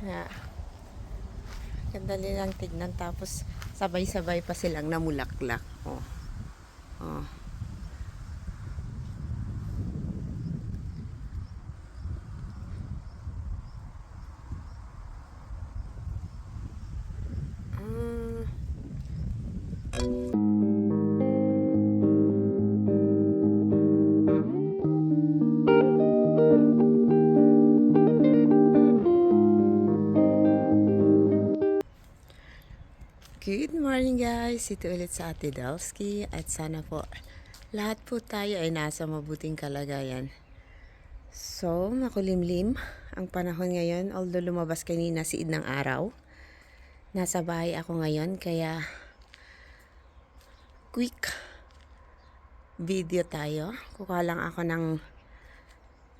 Na, ganda nilang tignan. Tapos, sabay-sabay pa silang namulaklak. Oh. Oh. Mm. Good morning guys! Ito ulit sa Ate Delsky at sana po lahat po tayo ay nasa mabuting kalagayan. So, makulimlim ang panahon ngayon, although lumabas kanina siid ng araw. Nasa bahay ako ngayon kaya quick video tayo. Kukuha lang ako ng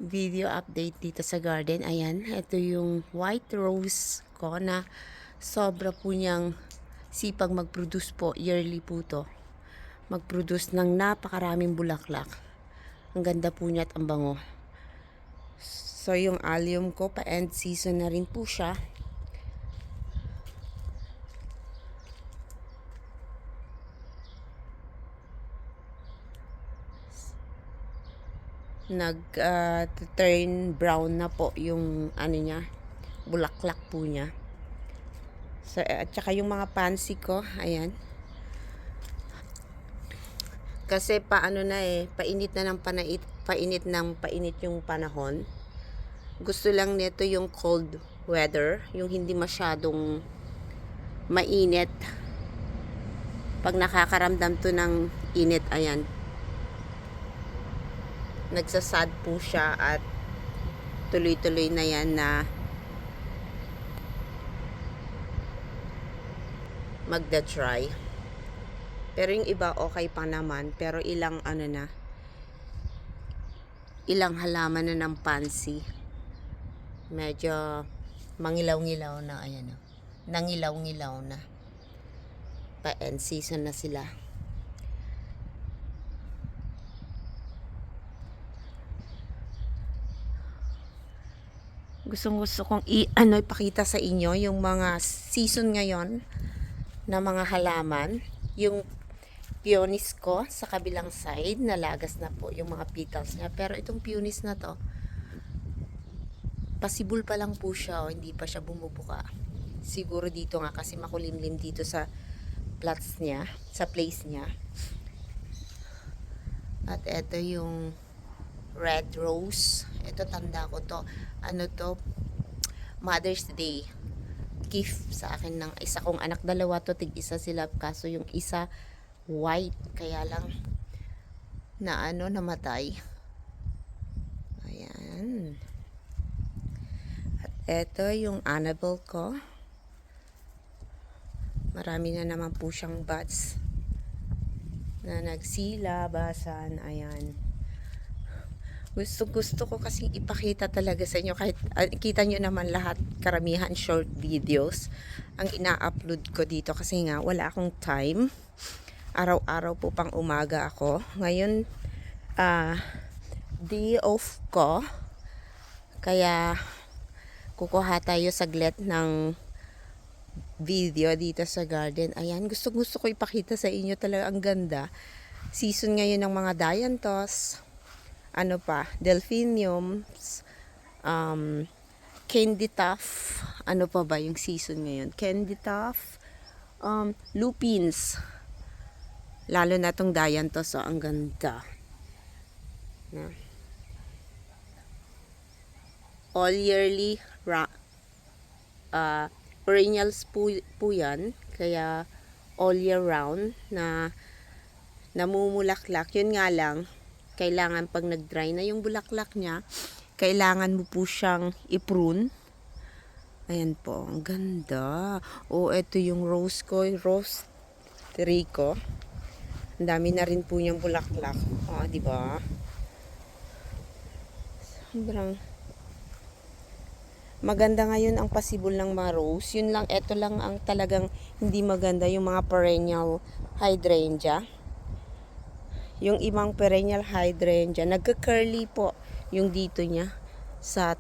video update dito sa garden. Ayan, ito yung white rose ko na sobra po niyang sipag mag-produce po. Yearly po to. Mag-produce ng napakaraming bulaklak. Ang ganda po niya at ang bango. So yung allium ko, pa-end season na rin po siya. Turn brown na po yung ano niya, bulaklak po niya. So, at saka yung mga pansy ko, ayan. Kasi paano na painit na ng painit yung panahon. Gusto lang nito yung cold weather, yung hindi masyadong mainit. Pag nakakaramdam to ng init, ayan. Nagsasad po siya at tuloy-tuloy na yan na magda-dry. Pero yung iba okay pa naman, pero ilang halaman na ng pansy medyo mangilaw-ngilaw na, ayan o. Nangilaw-ngilaw na. Pa-end season na sila. Gustong-gusto kong ipakita sa inyo yung mga season ngayon na mga halaman. Yung peonies ko sa kabilang side, nalagas na po yung mga petals niya. Pero itong peonies na to, pasibol pa lang po siya o hindi pa siya bumubuka. Siguro dito nga kasi makulimlim dito sa plots niya, sa place niya. At ito yung red rose. Ito tanda ko to. Ano to? Mother's Day gift sa akin ng isa kong anak. Dalawa to, tig-isa sila. Kaso yung isa white, kaya lang namatay. Ayan. At eto yung Annabelle ko. Marami na naman po siyang buds na nagsilabasan. Ayan. Gusto ko kasi ipakita talaga sa inyo, kahit kita nyo naman lahat, karamihan short videos ang ina-upload ko dito kasi nga wala akong time. Araw-araw po pang umaga ako. Ngayon day off ko, kaya kukuha tayo saglit ng video dito sa garden. Ayan, gusto ko ipakita sa inyo, talaga ang ganda. Season ngayon ng mga dianthus, delphiniums, candy tuft, ano pa ba yung season ngayon? Candy tuft, lupins, lalo na tong dianthus, ang ganda na. All yearly perennials po yan, kaya all year round na namumulaklak. Yun nga lang, kailangan pag nag-dry na yung bulaklak niya, kailangan mo po siyang i-prune. Ayan po, ang ganda. Ito yung rose ko, rose tree ko. Ang dami na rin po niyang bulaklak. Di ba? Sobrang maganda ngayon ang pasibol ng mga rose. Yun lang, ito lang ang talagang hindi maganda, yung mga perennial hydrangea. Yung ibang perennial hydrangea, nagka-curly po yung dito niya sa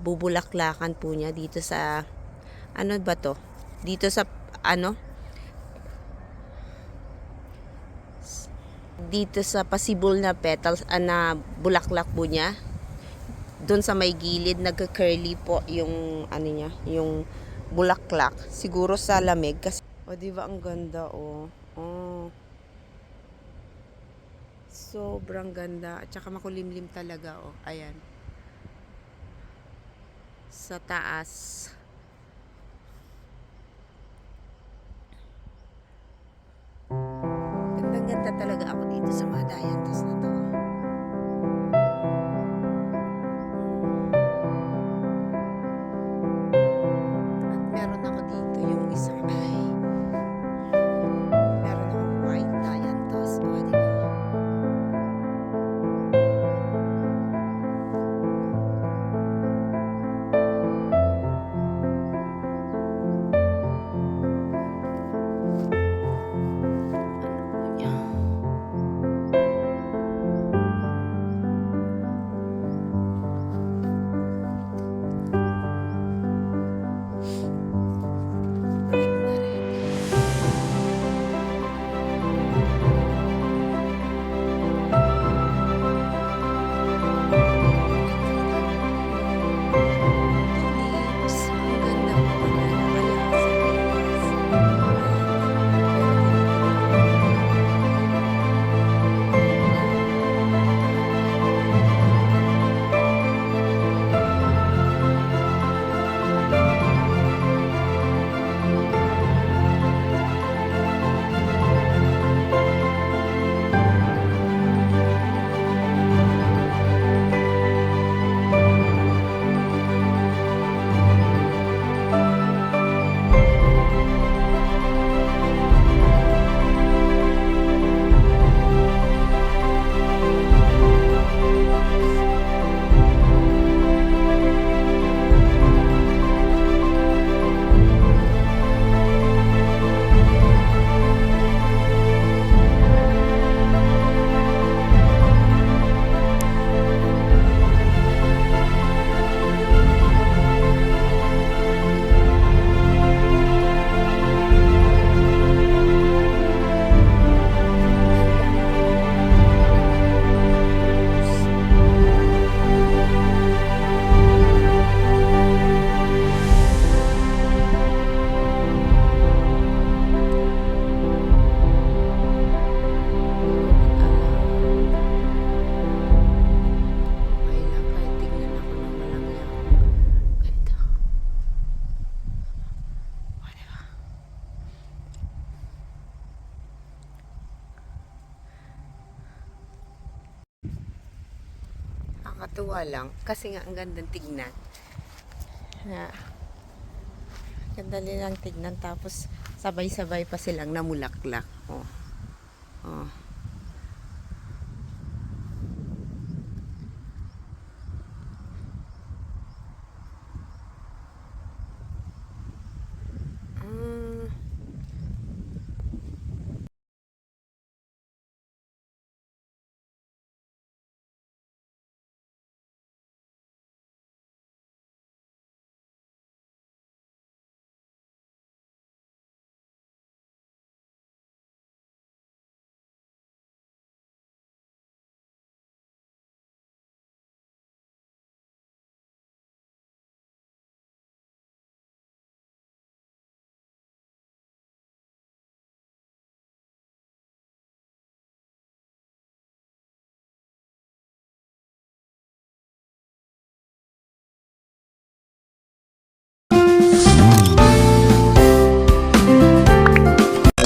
bubulaklakan po niya dito sa ano ba to? Dito sa ano? Dito sa possible na petals na bulaklak po niya. Doon sa may gilid nagka-curly po yung ano niya, yung bulaklak. Siguro sa lamig kasi di ba ang ganda sobrang ganda at saka makulimlim talaga ayan. Sa taas. Ganda talaga ako dito sa mga dianthus na to. At meron ako dito yung isang meron akong white dianthus. Di ba? Nakakatuwa lang kasi nga ang gandang tignan na ganda nilang tignan tapos sabay-sabay pa silang namulaklak